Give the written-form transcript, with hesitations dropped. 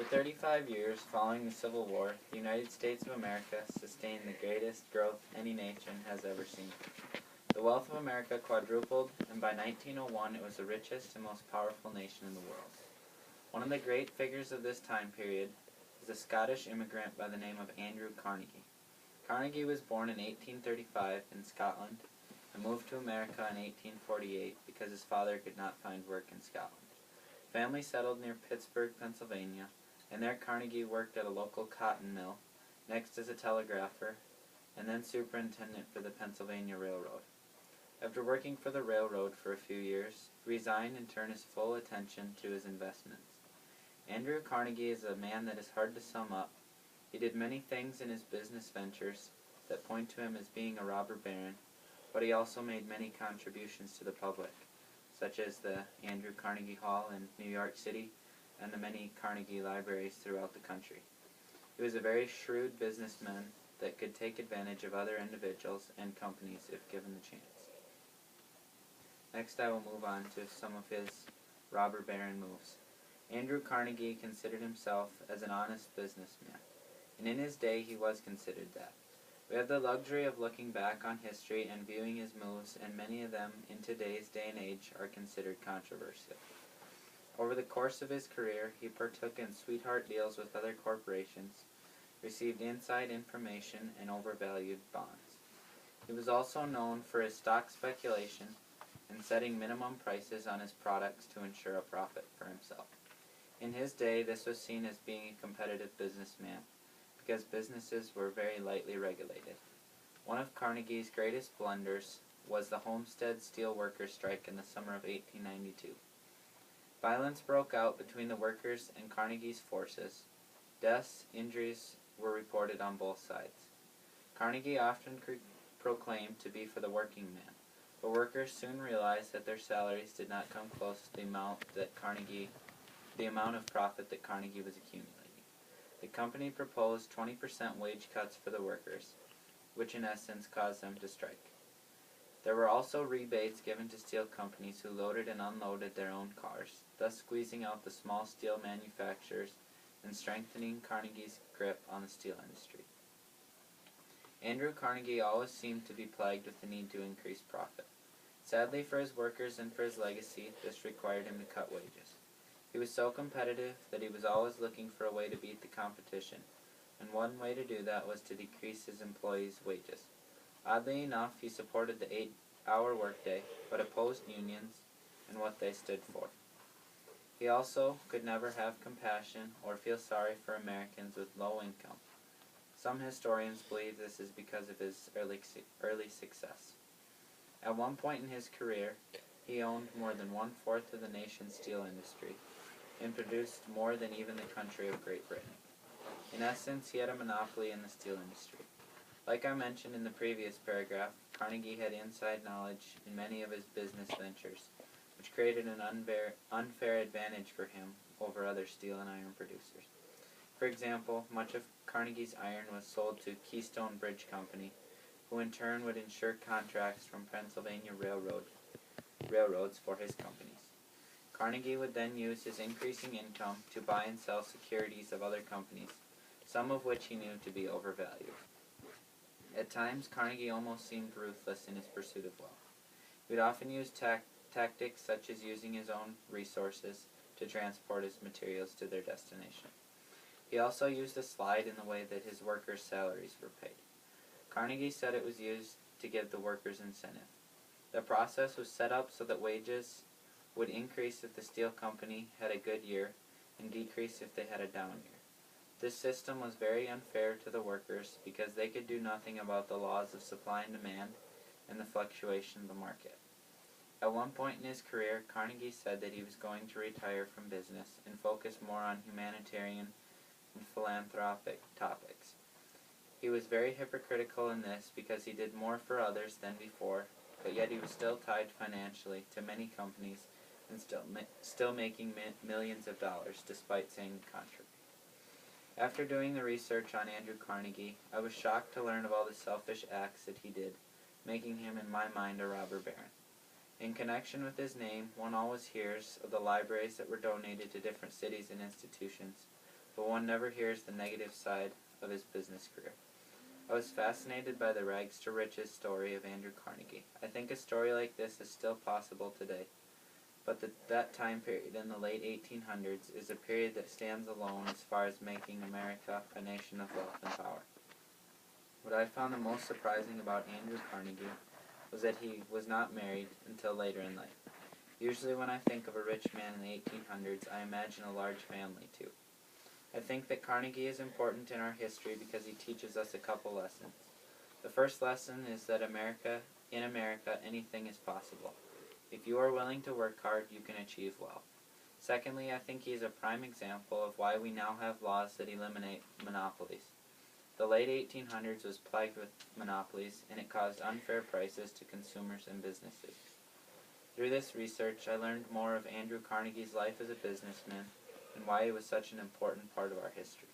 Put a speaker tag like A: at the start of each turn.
A: For 35 years following the Civil War, the United States of America sustained the greatest growth any nation has ever seen. The wealth of America quadrupled, and by 1901 it was the richest and most powerful nation in the world. One of the great figures of this time period is a Scottish immigrant by the name of Andrew Carnegie. Carnegie was born in 1835 in Scotland and moved to America in 1848 because his father could not find work in Scotland. Family settled near Pittsburgh, Pennsylvania, and there Carnegie worked at a local cotton mill, next as a telegrapher, and then superintendent for the Pennsylvania Railroad. After working for the railroad for a few years, he resigned and turned his full attention to his investments. Andrew Carnegie is a man that is hard to sum up. He did many things in his business ventures that point to him as being a robber baron, but he also made many contributions to the public, such as the Andrew Carnegie Hall in New York City and the many Carnegie libraries throughout the country. He was a very shrewd businessman that could take advantage of other individuals and companies if given the chance. Next I will move on to some of his robber baron moves. Andrew Carnegie considered himself as an honest businessman, and in his day he was considered that. We have the luxury of looking back on history and viewing his moves, and many of them in today's day and age are considered controversial. Over the course of his career, he partook in sweetheart deals with other corporations, received inside information, and overvalued bonds. He was also known for his stock speculation and setting minimum prices on his products to ensure a profit for himself. In his day, this was seen as being a competitive businessman, because businesses were very lightly regulated. One of Carnegie's greatest blunders was the Homestead Steel Workers strike in the summer of 1892. Violence broke out between the workers and Carnegie's forces. Deaths, injuries were reported on both sides. Carnegie often proclaimed to be for the working man, but workers soon realized that their salaries did not come close to the amount of profit that Carnegie was accumulating. The company proposed 20% wage cuts for the workers, which in essence caused them to strike. There were also rebates given to steel companies who loaded and unloaded their own cars, thus squeezing out the small steel manufacturers and strengthening Carnegie's grip on the steel industry. Andrew Carnegie always seemed to be plagued with the need to increase profit. Sadly for his workers and for his legacy, this required him to cut wages. He was so competitive that he was always looking for a way to beat the competition, and one way to do that was to decrease his employees' wages. Oddly enough, he supported the 8-hour workday, but opposed unions and what they stood for. He also could never have compassion or feel sorry for Americans with low income. Some historians believe this is because of his early success. At one point in his career, he owned more than 1/4 of the nation's steel industry, and produced more than even the country of Great Britain. In essence, he had a monopoly in the steel industry. Like I mentioned in the previous paragraph, Carnegie had inside knowledge in many of his business ventures, which created an unfair advantage for him over other steel and iron producers. For example, much of Carnegie's iron was sold to Keystone Bridge Company, who in turn would insure contracts from Pennsylvania railroads for his companies. Carnegie would then use his increasing income to buy and sell securities of other companies, some of which he knew to be overvalued. At times, Carnegie almost seemed ruthless in his pursuit of wealth. He would often use tactics such as using his own resources to transport his materials to their destination. He also used a slide in the way that his workers' salaries were paid. Carnegie said it was used to give the workers incentive. The process was set up so that wages would increase if the steel company had a good year and decrease if they had a down year. This system was very unfair to the workers because they could do nothing about the laws of supply and demand and the fluctuation of the market. At one point in his career, Carnegie said that he was going to retire from business and focus more on humanitarian and philanthropic topics. He was very hypocritical in this because he did more for others than before, but yet he was still tied financially to many companies and still making millions of dollars despite saying the contrary. After doing the research on Andrew Carnegie, I was shocked to learn of all the selfish acts that he did, making him in my mind a robber baron. In connection with his name, one always hears of the libraries that were donated to different cities and institutions, but one never hears the negative side of his business career. I was fascinated by the rags to riches story of Andrew Carnegie. I think a story like this is still possible today, but that time period in the late 1800s is a period that stands alone as far as making America a nation of wealth and power. What I found the most surprising about Andrew Carnegie was that he was not married until later in life. Usually when I think of a rich man in the 1800s, I imagine a large family too. I think that Carnegie is important in our history because he teaches us a couple lessons. The first lesson is that in America, anything is possible. If you are willing to work hard, you can achieve wealth. Secondly, I think he is a prime example of why we now have laws that eliminate monopolies. The late 1800s was plagued with monopolies, and it caused unfair prices to consumers and businesses. Through this research, I learned more of Andrew Carnegie's life as a businessman and why he was such an important part of our history.